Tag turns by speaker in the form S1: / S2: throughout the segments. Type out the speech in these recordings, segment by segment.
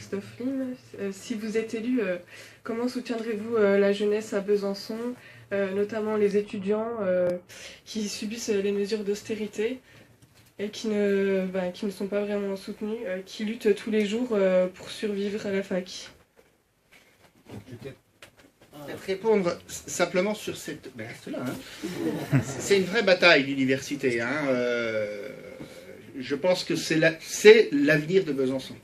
S1: Christophe Lim. Si vous êtes élu, comment soutiendrez-vous la jeunesse à Besançon, notamment les étudiants qui subissent les mesures d'austérité et qui ne sont pas vraiment soutenus, qui luttent tous les jours pour survivre à la fac?
S2: Peut-être répondre simplement sur cette... Ben reste là, hein. C'est une vraie bataille, l'université. Hein. Je pense que c'est l'avenir de Besançon.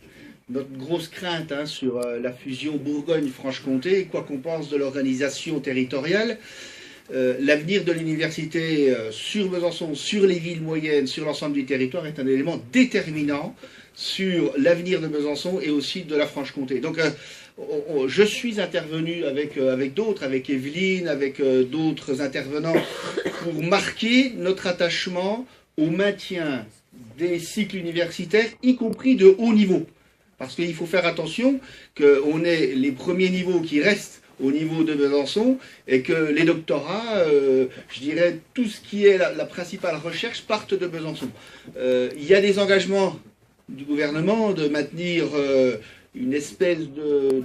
S2: Notre grosse crainte hein, sur la fusion Bourgogne-Franche-Comté, quoi qu'on pense de l'organisation territoriale, l'avenir de l'université sur Besançon, sur les villes moyennes, sur l'ensemble du territoire est un élément déterminant sur l'avenir de Besançon et aussi de la Franche-Comté. Donc je suis intervenu avec d'autres, avec Evelyne, avec d'autres intervenants, pour marquer notre attachement au maintien des cycles universitaires, y compris de haut niveau. Parce qu'il faut faire attention qu'on ait les premiers niveaux qui restent au niveau de Besançon et que les doctorats, je dirais, tout ce qui est la principale recherche partent de Besançon. Il y a des engagements du gouvernement de maintenir une espèce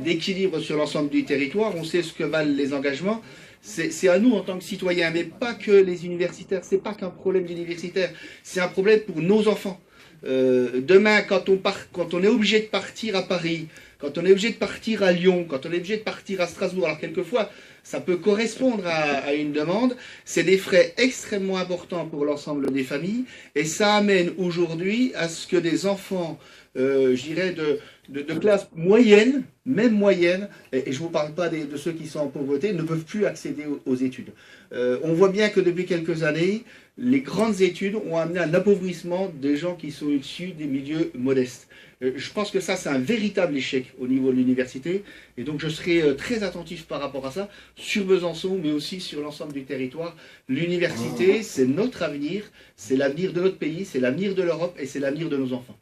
S2: d'équilibre sur l'ensemble du territoire. On sait ce que valent les engagements. C'est à nous en tant que citoyens, mais pas que les universitaires. C'est pas qu'un problème d'universitaires, c'est un problème pour nos enfants. Demain, quand on est obligé de partir à Paris, quand on est obligé de partir à Lyon, quand on est obligé de partir à Strasbourg, alors quelquefois ça peut correspondre à une demande, c'est des frais extrêmement importants pour l'ensemble des familles, et ça amène aujourd'hui à ce que des enfants, je dirais, de classe moyenne, même moyenne, et je ne vous parle pas de ceux qui sont en pauvreté, ne peuvent plus accéder aux études. On voit bien que depuis quelques années, les grandes études ont amené un appauvrissement des gens qui sont issus des milieux modestes. Je pense que ça, c'est un véritable échec au niveau de l'université, et donc je serai très attentif par rapport à ça, sur Besançon, mais aussi sur l'ensemble du territoire. L'université, c'est notre avenir, c'est l'avenir de notre pays, c'est l'avenir de l'Europe, et c'est l'avenir de nos enfants.